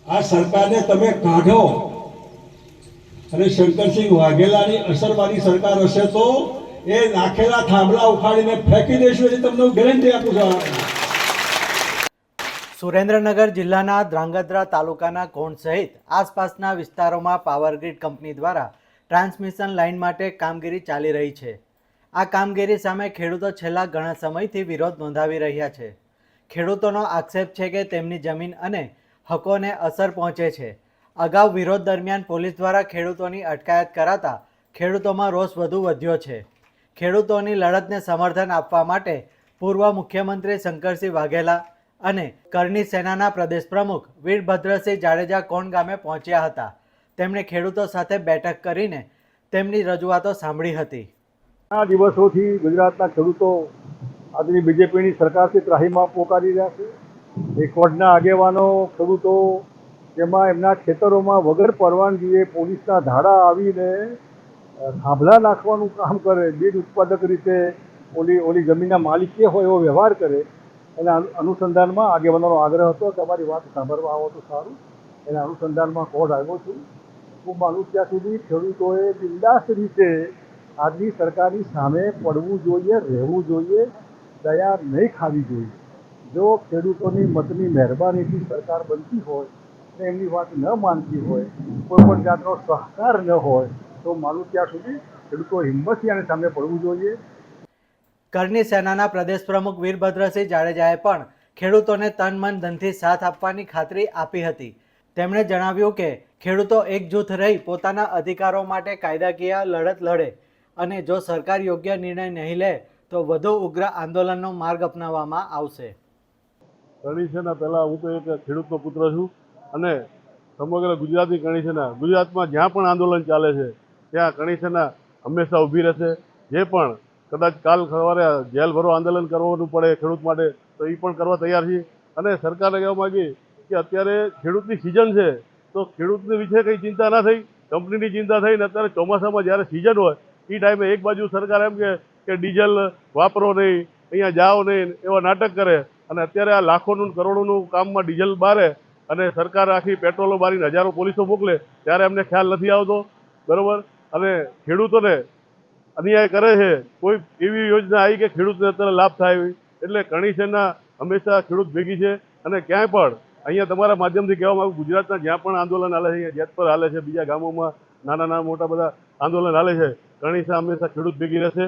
આ સરકારને તમે કાઢો અને શંકરસિંહ વાઘેલાની અસરવાળી સરકાર હશે તો એ નાખેલા થાંભલા ઉખાડીને ફેંકી દેશું એની તમને ગેરંટી આપું છું. સુરેન્દ્રનગર જિલ્લાના ધ્રાંગધ્રા તાલુકાના કોણ સહિત આસપાસના વિસ્તારોમાં પાવરગ્રીડ કંપની દ્વારા ટ્રાન્સમિશન લાઇન માટે કામગીરી ચાલી રહી છે. આ કામગીરી સામે ખેડૂતો છેલ્લા ઘણા સમયથી વિરોધ નોંધાવી રહ્યા છે. ખેડૂતોનો આક્ષેપ છે કે તેમની જમીન અને હકોને અસર પહોંચે છે. અગાઉ વિરોધ દરમિયાન પોલીસ દ્વારા ખેડૂતોની અટકાયત કરાતા ખેડૂતોમાં રોષ વધુ વધ્યો છે. ખેડૂતોની લડતને સમર્થન આપવા માટે પૂર્વ મુખ્યમંત્રી શંકરસિંહ વાઘેલા અને કરણી સેનાના પ્રદેશ પ્રમુખ વીરભદ્રસિંહ જાડેજા કોણ ગામે પહોંચ્યા હતા. તેમણે ખેડૂતો સાથે બેઠક કરીને તેમની રજૂઆતો સાંભળી હતી. આ દિવસોથી ગુજરાતના ખેડૂતો આજની બીજેપીની સરકારથી ત્રાહીમાં પોકારી રહ્યા છે. રેકોર્ડના આગેવાનો ખેડૂતો જેમાં એમના ખેતરોમાં વગર પરવાનગીએ પોલીસના ધાડા આવીને થાંભલા નાખવાનું કામ કરે, બિન ઉત્પાદક રીતે ઓલી જમીનના માલિક જે હોય એવો વ્યવહાર કરે, એના અનુસંધાનમાં આગેવાનોનો આગ્રહ હતો કે અમારી વાત સાંભળવા આવો તો સારું. એના અનુસંધાનમાં કોર્ટ આવ્યો છું. હું માનું ત્યાં સુધી ખેડૂતોએ બિંદાસ રીતે આજની સરકારની સામે પડવું જોઈએ, રહેવું જોઈએ, દયા નહીં ખાવી જોઈએ. જો ખેડૂતોની મતની મહેરબાનીથી સરકાર બનતી હોય અને એમની વાત ન માનતી હોય, કોઈ પણ જાતનો સહકાર ન હોય, તો માનું ત્યાં સુધી ખેડૂતો હિંમતથી આની સામે પડવું જોઈએ. કરણી સેનાના પ્રદેશ પ્રમુખ વીરભદ્રસિંહ જાડેજાએ પણ ખેડૂતોને તન મન ધનથી સાથ આપવાની ખાતરી આપી હતી. તેમણે જણાવ્યું કે ખેડૂતો એકજૂથ રહી પોતાના અધિકારો માટે કાયદાકીય લડત લડે અને જો સરકાર યોગ્ય નિર્ણય નહીં લે તો વધુ ઉગ્ર આંદોલનનો માર્ગ અપનાવવામાં આવશે. કરણી સેના પહેલાં હું તો એક ખેડૂતનો પુત્ર છું અને સમગ્ર ગુજરાતની કરણી સેના ગુજરાતમાં જ્યાં પણ આંદોલન ચાલે છે ત્યાં કરણી સેના હંમેશા ઊભી રહેશે. જે પણ કદાચ કાલ સવારે જેલ ભરો આંદોલન કરવાનું પડે ખેડૂત માટે તો એ પણ કરવા તૈયાર છીએ. અને સરકારે કહેવા માગી કે અત્યારે ખેડૂતની સિઝન છે તો ખેડૂતની વિશે કંઈ ચિંતા ના થઈ, કંપનીની ચિંતા થઈ ને અત્યારે ચોમાસામાં જ્યારે સિઝન હોય એ ટાઈમે એક બાજુ સરકાર એમ કે ડીઝલ વાપરો નહીં, અહીંયા જાઓ નહીં, એવા નાટક કરે અને અત્યારે આ લાખોનું કરોડોનું કામમાં ડીઝલ બારે અને સરકાર આખી પેટ્રોલો બારીને હજારો પોલીસો મોકલે ત્યારે એમને ખ્યાલ નથી આવતો. બરાબર. અને ખેડૂતોને અન્યાય કરે છે. કોઈ એવી યોજના આવી કે ખેડૂતને અત્યારે લાભ થાય એટલે કરણી સેના હંમેશા ખેડૂત ભેગી છે. અને ક્યાંય પણ અહીંયા તમારા માધ્યમથી કહેવા માંગુ, ગુજરાતના જ્યાં પણ આંદોલન હાલે છે, અહીંયા જેતપર હાલે છે, બીજા ગામોમાં નાના મોટા બધા આંદોલન હાલે છે, કરણી સેના હંમેશા ખેડૂત ભેગી રહેશે.